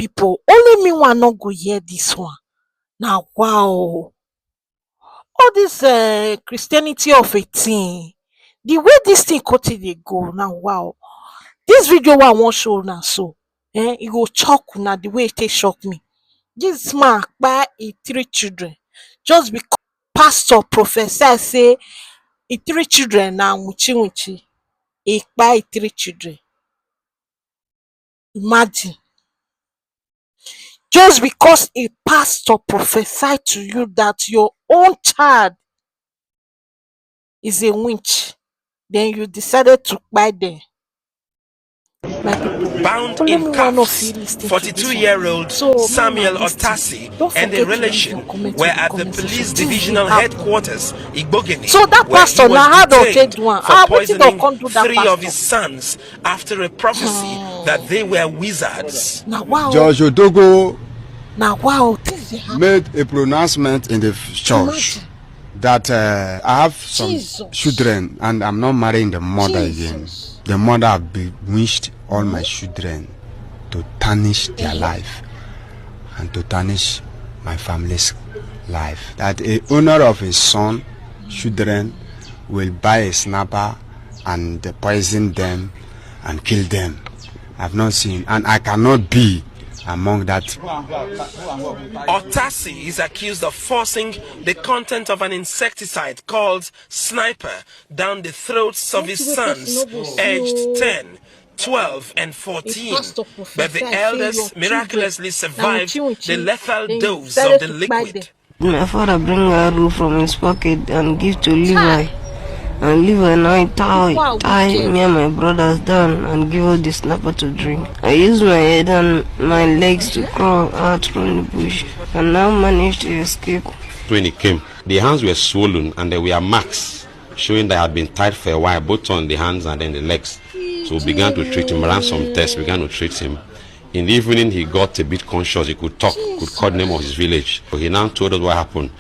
people, only me one not go hear this one. Now, wow. All this Christianity of a thing, the way this thing cut it they go now, wow. This video I won't show now, so it go shock now the way it shock me. This man by 3 children just because pastor professor say 3 children now wichi he buy 3 children. Imagine, just because a pastor prophesy to you that your own child is a witch, then you decided to buy them. Bound in cuffs, 42-year-old Samuel Otasi and a relation were at the police divisional headquarters, Igbogini, so that pastor now had to take one for poisoning 3 of his sons after a prophecy that they were wizards. Now, wow. George Odugo made a pronouncement in the church that I have some children and I'm not marrying the mother again. The mother have bewitched all my children to tarnish their life and to tarnish my family's life. That a owner of a son, children, will buy a snapper and poison them and kill them. I've not seen, and I cannot be among that. Otasi is accused of forcing the content of an insecticide called Sniper down the throats of his sons, aged 10, 12, and 14. But the elders miraculously survived the lethal dose of the liquid. My father bring a root from his pocket and give to Levi. And Levi now tie me and my brothers down and give all the snapper to drink. I use my head and my legs to crawl out from the bush and now managed to escape. When he came, the hands were swollen and there were marks showing that had been tied for a while, both on the hands and then the legs. So we began to treat him, ran some tests, began to treat him. In the evening, he got a bit conscious, he could talk, could call the name of his village. So he now told us what happened.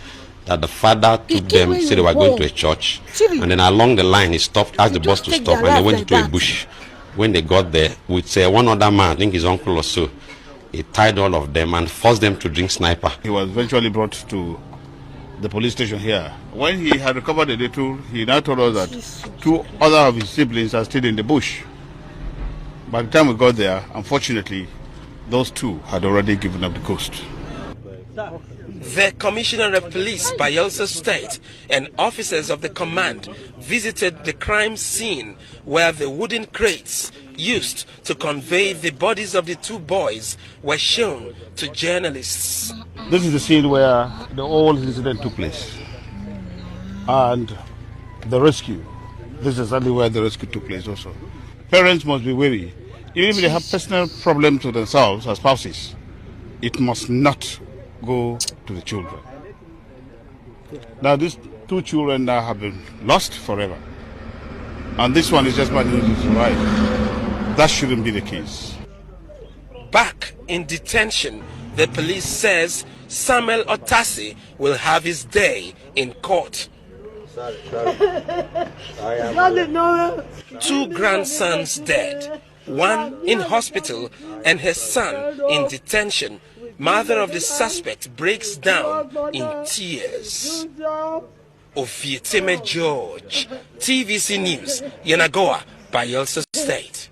That the father took them, said they were going to a church, and then along the line he stopped, asked the bus to stop, and they went into a bush. When they got there, with one other man, I think his uncle or so, he tied all of them and forced them to drink Sniper. He was eventually brought to the police station here. When he had recovered a little, he now told us that 2 other of his siblings are still in the bush. By the time we got there, unfortunately, those 2 had already given up the ghost. The Commissioner of Police, Bayelsa State, and officers of the command visited the crime scene where the wooden crates used to convey the bodies of the 2 boys were shown to journalists. This is the scene where the whole incident took place. And the rescue. This is exactly where the rescue took place also. Parents must be wary. Even if they have personal problems with themselves as spouses, it must not go to the children. Now these 2 children now have been lost forever. And this one is just managing to survive. That shouldn't be the case. Back in detention, the police says Samuel Otasi will have his day in court. 2 grandsons dead, 1 in hospital and her son in detention. Mother of the suspect breaks down in tears. Ofieteme George, TVC News, Yenagoa, Bayelsa State.